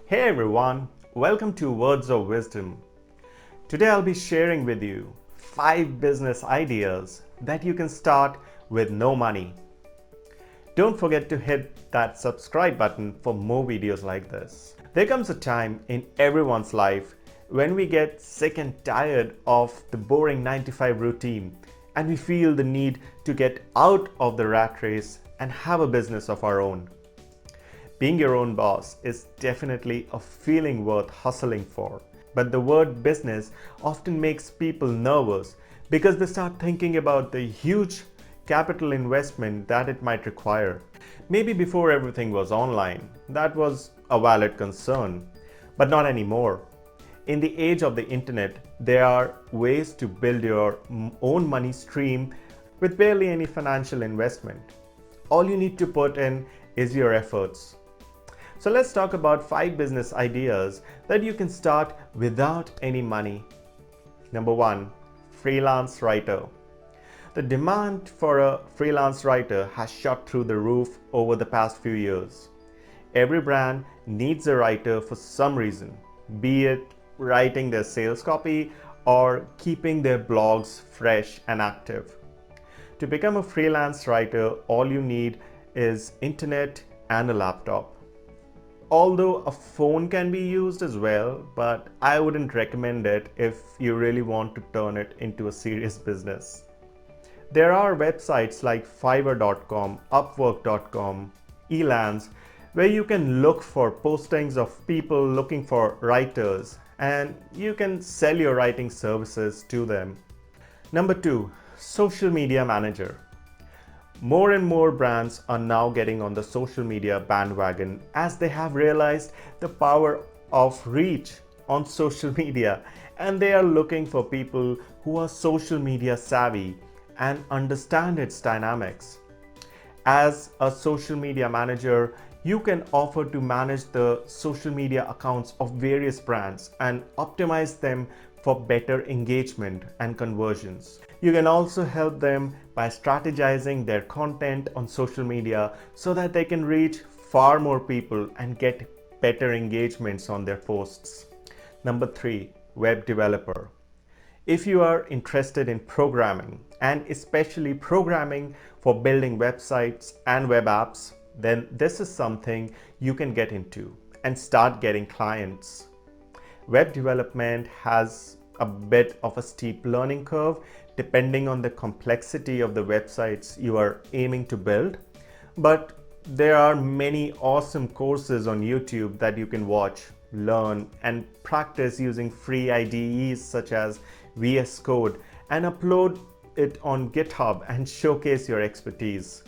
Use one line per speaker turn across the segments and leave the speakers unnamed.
Hey everyone, welcome to Words of Wisdom. Today I'll be sharing with you 5 business ideas that you can start with no money. Don't forget to hit that subscribe button for more videos like this. There comes a time in everyone's life when we get sick and tired of the boring 9 to 5 routine and we feel the need to get out of the rat race and have a business of our own. Being your own boss is definitely a feeling worth hustling for. But the word business often makes people nervous because they start thinking about the huge capital investment that it might require. Maybe before everything was online, that was a valid concern, but not anymore. In the age of the internet, there are ways to build your own money stream with barely any financial investment. All you need to put in is your efforts. So let's talk about 5 business ideas that you can start without any money. Number 1, freelance writer. The demand for a freelance writer has shot through the roof over the past few years. Every brand needs a writer for some reason, be it writing their sales copy or keeping their blogs fresh and active. To become a freelance writer, all you need is internet and a laptop. Although a phone can be used as well, but I wouldn't recommend it if you really want to turn it into a serious business. There are websites like Fiverr.com, Upwork.com, Elance, where you can look for postings of people looking for writers and you can sell your writing services to them. Number 2, social media manager. More and more brands are now getting on the social media bandwagon as they have realized the power of reach on social media, and they are looking for people who are social media savvy and understand its dynamics. As a social media manager, you can offer to manage the social media accounts of various brands and optimize them for better engagement and conversions. You can also help them by strategizing their content on social media so that they can reach far more people and get better engagements on their posts. Number 3, web developer. If you are interested in programming and especially programming for building websites and web apps, then this is something you can get into and start getting clients. Web development has a bit of a steep learning curve depending on the complexity of the websites you are aiming to build, but there are many awesome courses on YouTube that you can watch, learn, and practice using free IDEs such as VS Code and upload it on GitHub and showcase your expertise.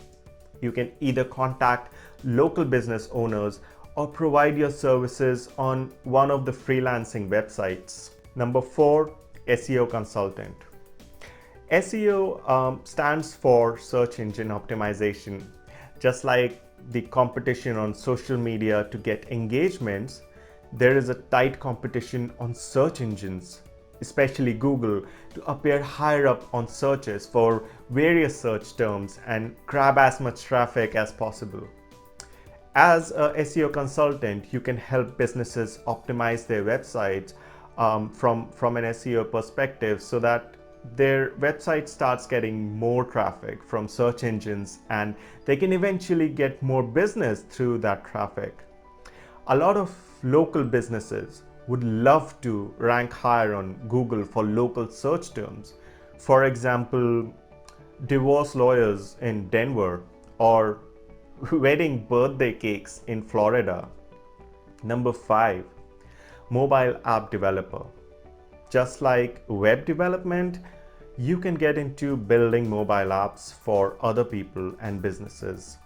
You can either contact local business owners or provide your services on one of the freelancing websites. Number 4, SEO consultant. SEO stands for search engine optimization. Just like the competition on social media to get engagements, there is a tight competition on search engines, especially Google, to appear higher up on searches for various search terms and grab as much traffic as possible. As a SEO consultant, you can help businesses optimize their websites from an SEO perspective so that their website starts getting more traffic from search engines and they can eventually get more business through that traffic. A lot of local businesses would love to rank higher on Google for local search terms. For example, divorce lawyers in Denver or wedding birthday cakes in Florida. Number 5, mobile app developer. Just like web development, you can get into building mobile apps for other people and businesses.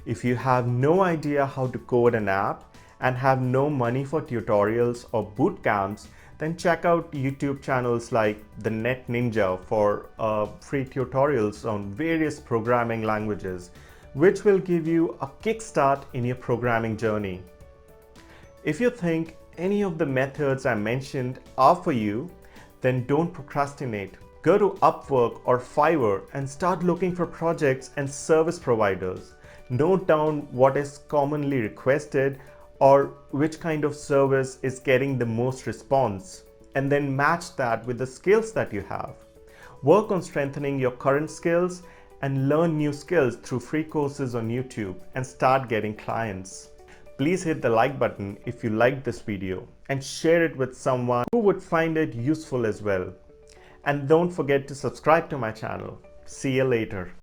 If you have no idea how to code an app and have no money for tutorials or boot camps, then check out YouTube channels like The Net Ninja for free tutorials on various programming languages, which will give you a kickstart in your programming journey. If you think any of the methods I mentioned are for you, then don't procrastinate. Go to Upwork or Fiverr and start looking for projects and service providers. Note down what is commonly requested or which kind of service is getting the most response, and then match that with the skills that you have. Work on strengthening your current skills and learn new skills through free courses on YouTube and start getting clients. Please hit the like button if you liked this video and share it with someone who would find it useful as well. And don't forget to subscribe to my channel. See you later.